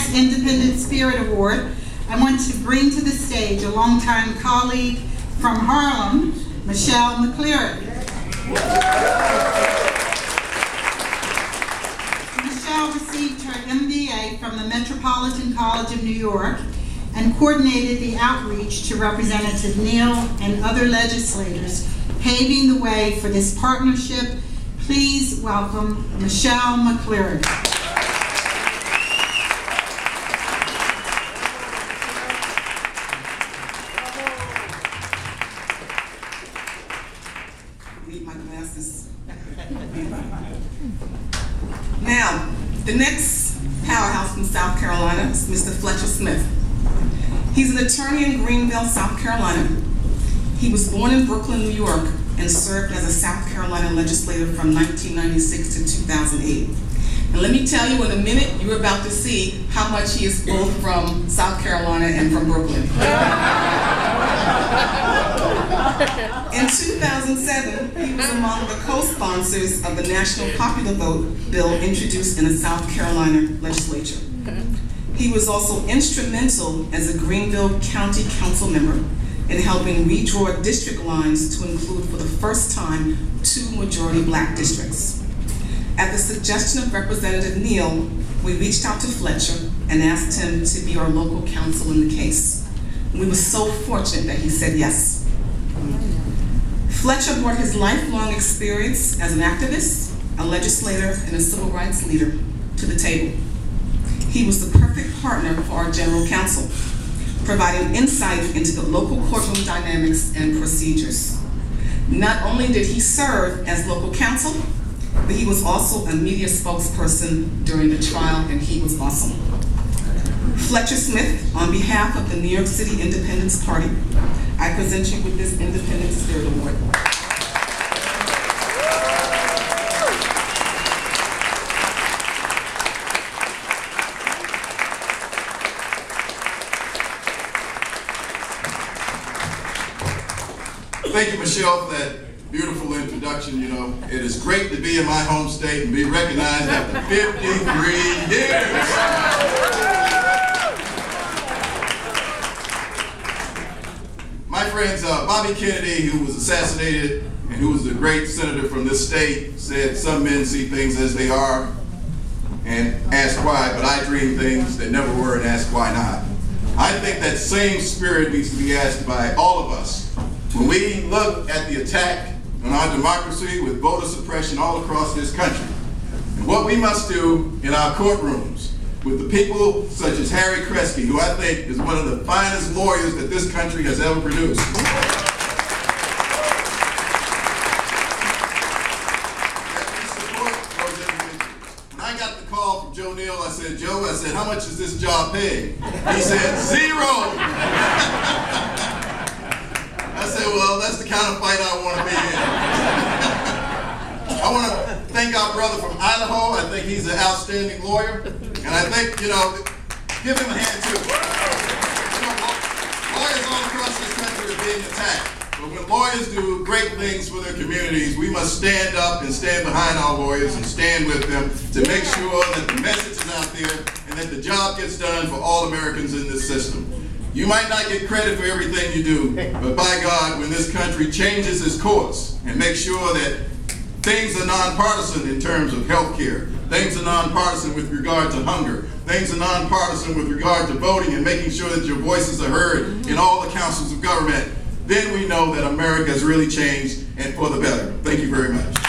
Best Independent Spirit Award, I want to bring to the stage a longtime colleague from Harlem, Michelle McCleary. Michelle received her MBA from the Metropolitan College of New York and coordinated the outreach to Representative Neal and other legislators, paving the way for this partnership. Please welcome Michelle McCleary. Need my glasses. Now, the next powerhouse from South Carolina is Mr. Fletcher Smith. He's an attorney in Greenville, South Carolina. He was born in Brooklyn, New York, and served as a South Carolina legislator from 1996 to 2008. And let me tell you, in a minute, you're about to see how much he is both from South Carolina and from Brooklyn. In 2007, he was among the co-sponsors of the National Popular Vote bill introduced in the South Carolina legislature. He was also instrumental as a Greenville County Council member in helping redraw district lines to include for the first time 2 majority black districts. At the suggestion of Representative Neal, we reached out to Fletcher and asked him to be our local counsel in the case. We were so fortunate that he said yes. Fletcher brought his lifelong experience as an activist, a legislator, and a civil rights leader to the table. He was the perfect partner for our general counsel, providing insight into the local courtroom dynamics and procedures. Not only did he serve as local counsel, but he was also a media spokesperson during the trial, and he was awesome. Fletcher Smith, on behalf of the New York City Independence Party, I present you with this Independent Spirit Award. Thank you, Michelle, for that beautiful introduction. You know, it is great to be in my home state and be recognized after 53 years. My friends, Bobby Kennedy, who was assassinated and who was a great senator from this state, said some men see things as they are and ask why, but I dream things that never were and ask why not. I think that same spirit needs to be asked by all of us. When we look at the attack on our democracy with voter suppression all across this country, and what we must do in our courtrooms with the people such as Harry Kresge, who I think is one of the finest lawyers that this country has ever produced. When I got the call from Joe Neal, I said, Joe, how much is this job paying? He said, 0. I said, well, that's the kind of fight I want to be in. I want to thank our brother from Idaho. I think he's an outstanding lawyer. And I think, you know, give him a hand too. You know, lawyers all across this country are being attacked. But when lawyers do great things for their communities, we must stand up and stand behind our lawyers and stand with them to make sure that the message is out there and that the job gets done for all Americans in this system. You might not get credit for everything you do, but by God, when this country changes its course and makes sure that things are nonpartisan in terms of health care, things are nonpartisan with regard to hunger, things are nonpartisan with regard to voting and making sure that your voices are heard in all the councils of government, then we know that America has really changed and for the better. Thank you very much.